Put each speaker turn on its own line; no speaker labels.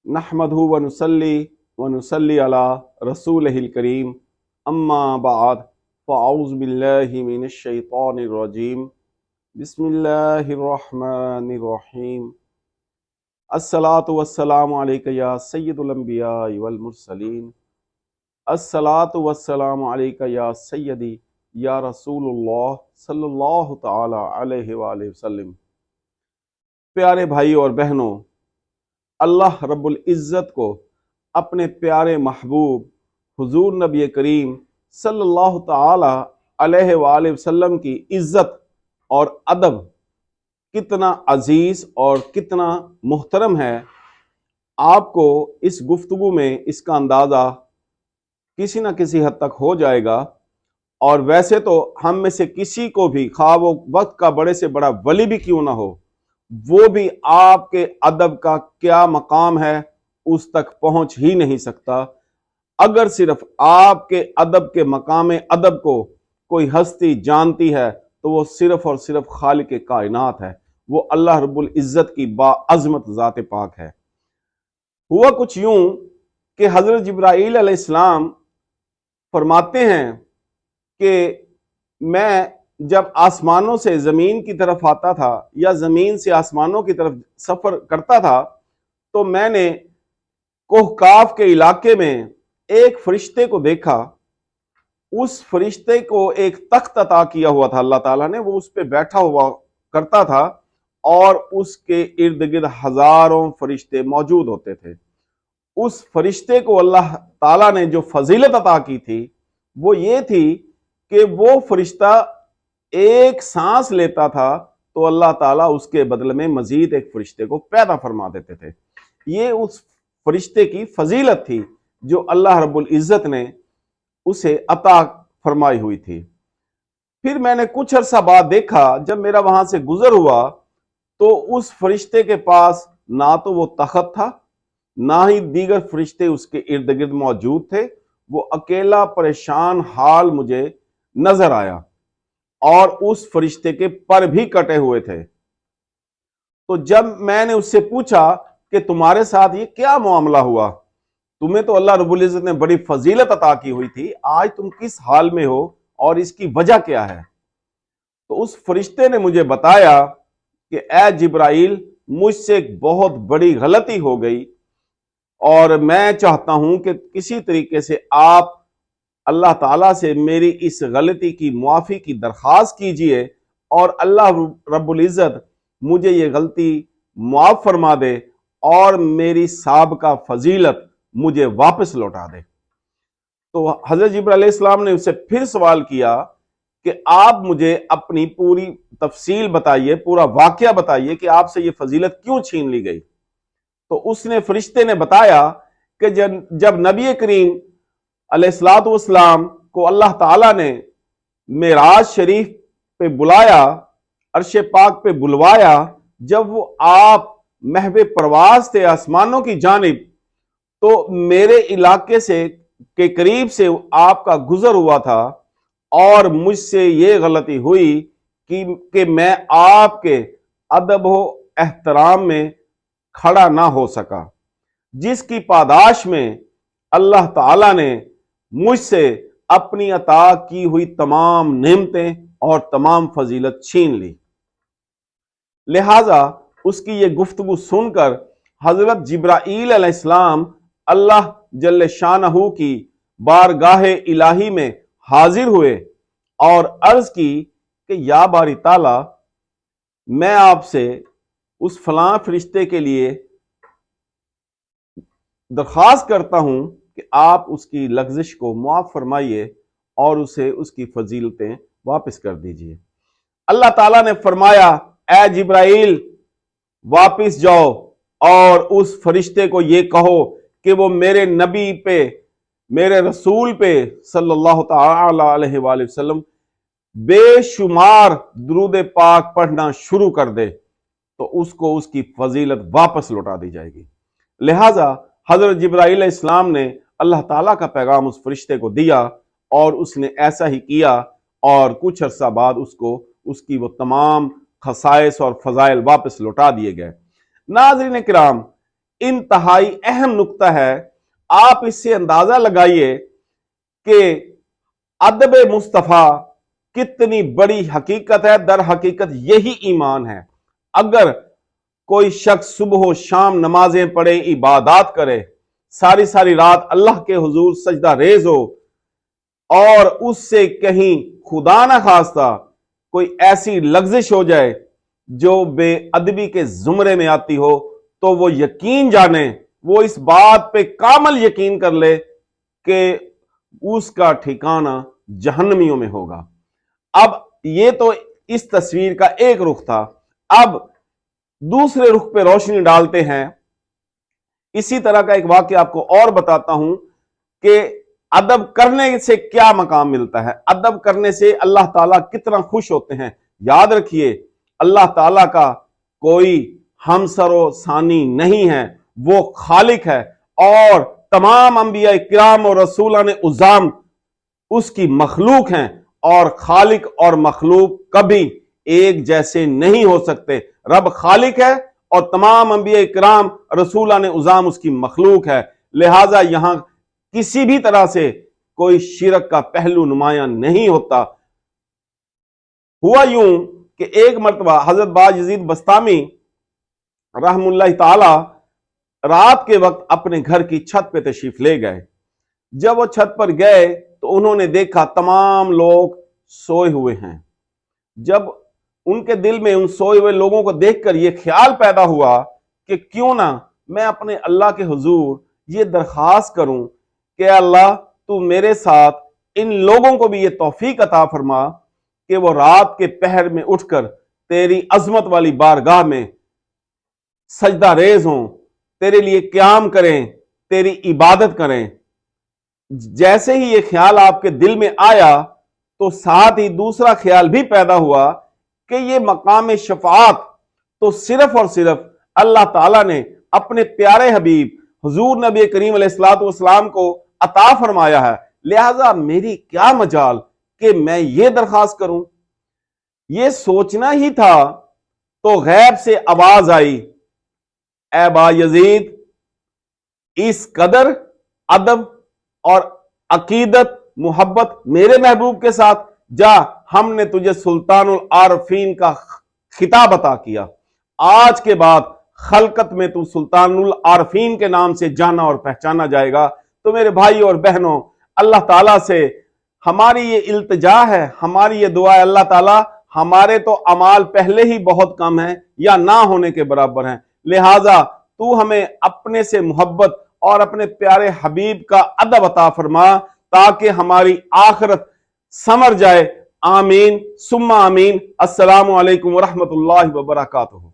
नहमदहु व नुसल्ली अला रसूलिहिल करीम अम्मा बाद फ़अऊज़ु बिल्लाहि मिनश शैतानिर रजीम बिस्मिल्लाहिर रहमानिर रहीम अस्सलातु वस्सलामु अलैका या सय्यदुल अंबिया वल मुरसलीन अस्सलातु वस्सलामु अलैका या सय्यदी या रसूलुल्लाह सल्लल्लाहु तआला अलैहि वसल्लम। प्यारे भाई और बहनों, अल्लाह रब्बुल इज़्ज़त को अपने प्यारे महबूब हुजूर नबी करीम सल्लल्लाहु ताला अलैहि वसल्लम की इज़्ज़त और अदब कितना अजीज और कितना मुहतरम है, आपको इस गुफ्तगू में इसका अंदाज़ा किसी न किसी हद तक हो जाएगा। और वैसे तो हम में से किसी को भी, खा वो वक्त का बड़े से बड़ा वली भी क्यों ना हो, वो भी आपके अदब का क्या मकाम है उस तक पहुंच ही नहीं सकता। अगर सिर्फ आपके अदब के मकाम अदब को कोई हस्ती जानती है तो वो सिर्फ और सिर्फ खालिक कायनात है, वो अल्लाह रब्बुल इज़्ज़त की बाअज़मत ज़ात पाक है। हुआ कुछ यूं कि हज़रत जिब्राईल अलैहिस्सलाम फरमाते हैं कि मैं जब आसमानों से ज़मीन की तरफ आता था या ज़मीन से आसमानों की तरफ सफ़र करता था तो मैंने कोहकाफ के इलाके में एक फरिश्ते को देखा। उस फरिश्ते को एक तख्त अता किया हुआ था अल्लाह ताला ने, वो उस पे बैठा हुआ करता था और उसके इर्द गिर्द हजारों फरिश्ते मौजूद होते थे। उस फरिश्ते को अल्लाह ताला ने जो फजीलत अता की थी वो ये थी कि वो फरिश्ता एक सांस लेता था तो अल्लाह ताला उसके बदले में मजीद एक फरिश्ते को पैदा फरमा देते थे। ये उस फरिश्ते की फजीलत थी जो अल्लाह रब्बुल इज़्ज़त ने उसे अता फरमाई हुई थी। फिर मैंने कुछ अरसा बाद देखा, जब मेरा वहां से गुजर हुआ तो उस फरिश्ते के पास ना तो वो तख्त था, ना ही दीगर फरिश्ते उसके इर्द गिर्द मौजूद थे। वो अकेला परेशान हाल मुझे नजर आया और उस फरिश्ते के पर भी कटे हुए थे। तो जब मैंने उससे पूछा कि तुम्हारे साथ ये क्या मामला हुआ, तुम्हें तो अल्लाह रब्बुल इज़्ज़त ने बड़ी फजीलत अता की हुई थी, आज तुम किस हाल में हो और इसकी वजह क्या है? तो उस फरिश्ते ने मुझे बताया कि ए जिब्राइल, मुझसे एक बहुत बड़ी गलती हो गई और मैं चाहता हूं कि किसी तरीके से आप अल्लाह ताला से मेरी इस गलती की मुआफ़ी की दरख्वास्त कीजिए और अल्लाह रब्बुल इज़्ज़त मुझे ये गलती मुआफ़ फरमा दे और मेरी साबका फजीलत मुझे वापस लौटा दे। तो हज़रत जिब्राइल अलैहिस्सलाम ने उससे फिर सवाल किया कि आप मुझे अपनी पूरी तफसील बताइए, पूरा वाकया बताइए कि आपसे ये फजीलत क्यों छीन ली गई। तो उसने, फरिश्ते ने बताया कि जब नबी करीम अलैहिस्सलातु वस्सलाम को अल्लाह ताला ने मेराज शरीफ पे बुलाया, अर्श पाक पे बुलवाया, जब वो आप महवे परवाज थे आसमानों की जानिब, तो मेरे इलाके से के करीब से आपका गुजर हुआ था और मुझसे ये गलती हुई कि मैं आपके अदब व एहतराम में खड़ा ना हो सका, जिसकी पादाश में अल्लाह ताला ने मुझसे अपनी अता की हुई तमाम नेमतें और तमाम फजीलत छीन ली। लिहाजा उसकी ये गुफ्तगू सुनकर हजरत जिब्राईल अलैहिस्सलाम अल्लाह जल्ले शानहू की बारगाह इलाही में हाजिर हुए और अर्ज की कि या बारी ताला, मैं आपसे उस फलां फरिश्ते के लिए दरख्वास्त करता हूं कि आप उसकी लग़्ज़िश को मुआफ़ फरमाइए और उसे उसकी फजीलतें वापस कर दीजिए। अल्लाह ताला ने फरमाया, ए जिब्राइल, वापस जाओ और उस फरिश्ते को ये कहो कि वो मेरे नबी पे, मेरे रसूल पे सल्लल्लाहु तआला अलैहि वसल्लम बेशुमार दुरूद पाक पढ़ना शुरू कर दे तो उसको उसकी फजीलत वापस लौटा दी जाएगी। लिहाजा हजरत जिब्राईल अलैहिस्सलाम ने अल्लाह ताला का पैगाम उस फरिश्ते को दिया और उसने ऐसा ही किया और कुछ अरसा बाद उसको उसकी वो तमाम खसाइस और फजाइल वापस लौटा दिए गए। नाज़रीन किराम, انتہائی اہم نقطہ ہے۔ آپ اس سے اندازہ لگائیے کہ ادب مصطفیٰ کتنی بڑی حقیقت ہے۔ در حقیقت یہی ایمان ہے۔ اگر کوئی شخص صبح و شام نمازیں پڑھے، عبادات کرے، ساری ساری رات اللہ کے حضور سجدہ ریز ہو، اور اس سے کہیں خدا نہ خواستہ کوئی ایسی لغزش ہو جائے جو بے ادبی کے زمرے میں آتی ہو، تو وہ یقین جانے، وہ اس بات پہ کامل یقین کر لے کہ اس کا ٹھکانہ جہنمیوں میں ہوگا۔ اب یہ تو اس تصویر کا ایک رخ تھا۔ اب دوسرے رخ پہ روشنی ڈالتے ہیں۔ اسی طرح کا ایک واقعہ آپ کو اور بتاتا ہوں کہ ادب کرنے سے کیا مقام ملتا ہے، ادب کرنے سے اللہ تعالیٰ کتنا خوش ہوتے ہیں۔ یاد رکھیے، اللہ تعالیٰ کا کوئی ہمسر و ثانی نہیں ہے، وہ خالق ہے، اور تمام انبیاء کرام اور رسولان عظام اس کی مخلوق ہیں، اور خالق اور مخلوق کبھی ایک جیسے نہیں ہو سکتے۔ رب خالق ہے اور تمام انبیاء کرام رسولان عظام اس کی مخلوق ہے، لہٰذا یہاں کسی بھی طرح سے کوئی شرک کا پہلو نمایاں نہیں ہوتا۔ ہوا یوں کہ ایک مرتبہ حضرت باجزید بسطامی رحم اللہ تعالی رات کے وقت اپنے گھر کی چھت پہ تشریف لے گئے۔ جب وہ چھت پر گئے تو انہوں نے دیکھا تمام لوگ سوئے ہوئے ہیں۔ جب ان کے دل میں ان سوئے ہوئے لوگوں کو دیکھ کر یہ خیال پیدا ہوا کہ کیوں نہ میں اپنے اللہ کے حضور یہ درخواست کروں کہ اللہ تو میرے ساتھ ان لوگوں کو بھی یہ توفیق عطا فرما کہ وہ رات کے پہر میں اٹھ کر تیری عظمت والی بارگاہ میں سجدہ ریز ہوں، تیرے لیے قیام کریں، تیری عبادت کریں۔ جیسے ہی یہ خیال آپ کے دل میں آیا تو ساتھ ہی دوسرا خیال بھی پیدا ہوا کہ یہ مقام شفاعت تو صرف اور صرف اللہ تعالیٰ نے اپنے پیارے حبیب حضور نبی کریم علیہ السلام کو عطا فرمایا ہے، لہٰذا میری کیا مجال کہ میں یہ درخواست کروں۔ یہ سوچنا ہی تھا تو غیب سے آواز آئی، اے با یزید، اس قدر ادب اور عقیدت محبت میرے محبوب کے ساتھ، جا، ہم نے تجھے سلطان العارفین کا خطاب عطا کیا، آج کے بعد خلقت میں تو سلطان العارفین کے نام سے جانا اور پہچانا جائے گا۔ تو میرے بھائی اور بہنوں، اللہ تعالیٰ سے ہماری یہ التجا ہے، ہماری یہ دعا ہے، اللہ تعالیٰ ہمارے تو اعمال پہلے ہی بہت کم ہیں یا نہ ہونے کے برابر ہیں، لہٰذا تو ہمیں اپنے سے محبت اور اپنے پیارے حبیب کا ادب عطا فرما تاکہ ہماری آخرت سمر جائے۔ آمین ثم آمین۔ السلام علیکم ورحمۃ اللہ وبرکاتہ۔